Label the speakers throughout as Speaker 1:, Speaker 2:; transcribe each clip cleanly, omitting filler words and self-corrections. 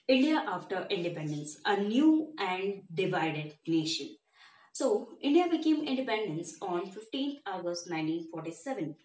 Speaker 1: India after independence, a new and divided nation. So, India became independence on 15th August 1947,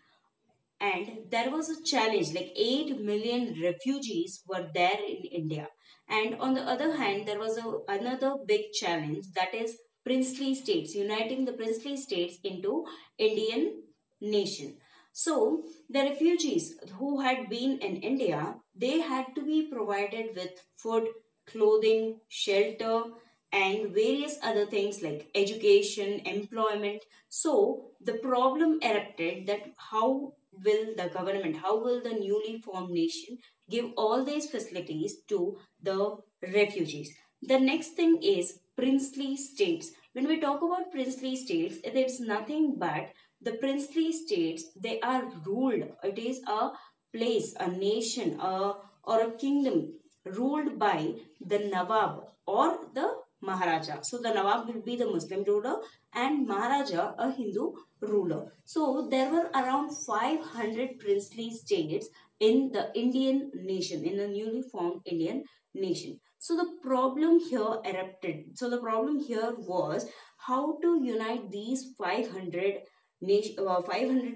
Speaker 1: and there was a challenge like 8 million refugees were there in India. And on the other hand, there was another big challenge, that is princely states, uniting the princely states into Indian nation. So the refugees who had been in India, they had to be provided with food, clothing, shelter, and various other things like education, employment. So the problem erupted that how will the newly formed nation give all these facilities to the refugees? The next thing is princely states. When we talk about princely states, it is nothing but the princely states, they are ruled. It is a place, a nation, or a kingdom ruled by the Nawab or the Maharaja. So the Nawab will be the Muslim ruler and Maharaja a Hindu ruler. So there were around 500 princely states in the Indian nation, in the newly formed Indian nation. So the problem here erupted. So the problem here was how to unite these 500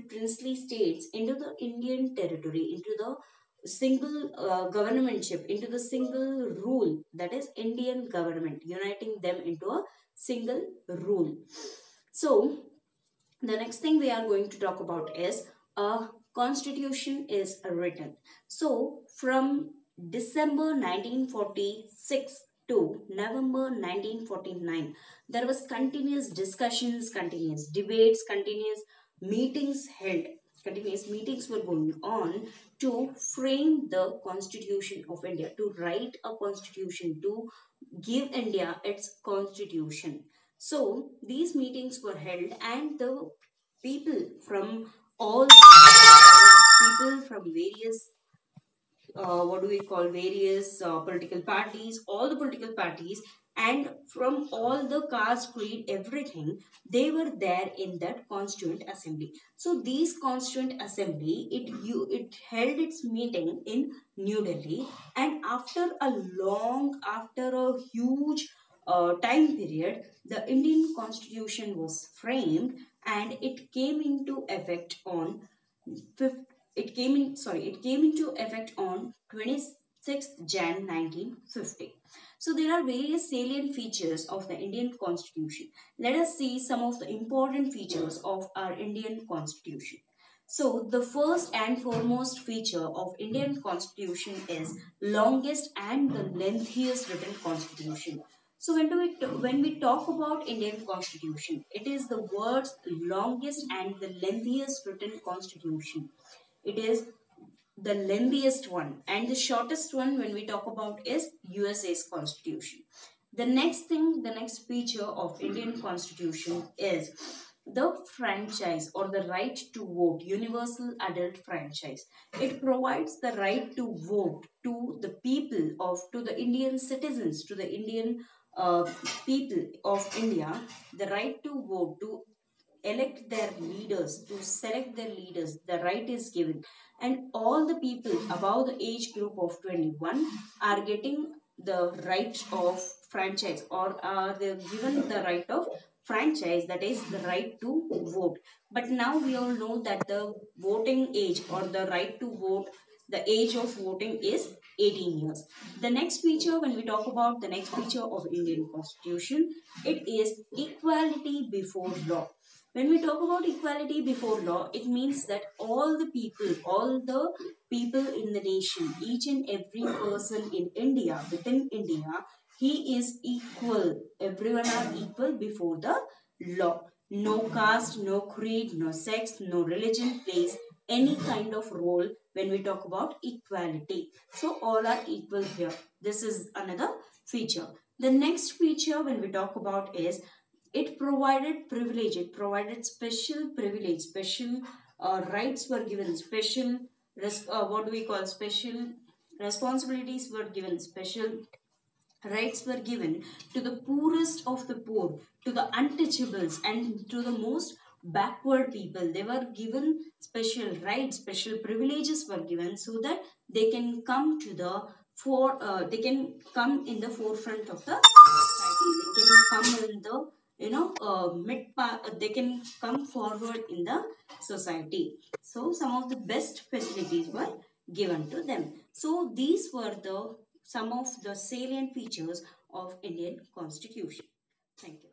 Speaker 1: princely states into the Indian territory, into the single governmentship, into the single rule, that is Indian government, uniting them into a single rule. So the next thing we are going to talk about is a constitution is written. So from December 1946 to November 1949, there was continuous discussions, continuous debates, continuous meetings were going on to frame the constitution of India, to write a constitution, to give India its constitution. So these meetings were held, and the people from all people from various what do we call various political parties, all the political parties, and from all the caste, creed, everything, they were there in that constituent assembly. So these constituent assembly, it held its meeting in New Delhi, and after a huge time period, the Indian constitution was framed, and it came into effect on 5th it came into effect on 26th Jan 1950. So there are various salient features of the Indian constitution. Let us see some of the important features of our Indian constitution. So the first and foremost feature of Indian constitution is longest and the lengthiest written constitution. So when we talk about Indian constitution, it is the world's longest and the lengthiest written constitution. It is the lengthiest one, and the shortest one when we talk about is USA's constitution. The next feature of Indian constitution is the franchise or the right to vote, universal adult franchise. It provides the right to vote to the people to the Indian citizens, to the Indian uh, people of India, the right to vote, to elect their leaders, to select their leaders. The right is given, and all the people above the age group of 21 are getting the right of franchise, or are they given the right of franchise, that is the right to vote. But now we all know that the voting age or the right to vote, the age of voting is 18 years. The next feature, when we talk about the next feature of Indian constitution, it is equality before law. When we talk about equality before law, it means that all the people in the nation, each and every person in India, within India, he is equal. Everyone are equal before the law. No caste, no creed, no sex, no religion plays any kind of role when we talk about equality. So all are equal here. This is another feature. The next feature when we talk about is it provided privilege, it provided special privilege, special rights were given, special what do we call special responsibilities were given, special rights were given to the poorest of the poor, to the untouchables, and to the most backward people. They were given special rights, special privileges were given so that they can come to the they can come in the forefront of the society. They can come in the mid part. They can come forward in the society. So some of the best facilities were given to them. So these were the some of the salient features of Indian Constitution. Thank you.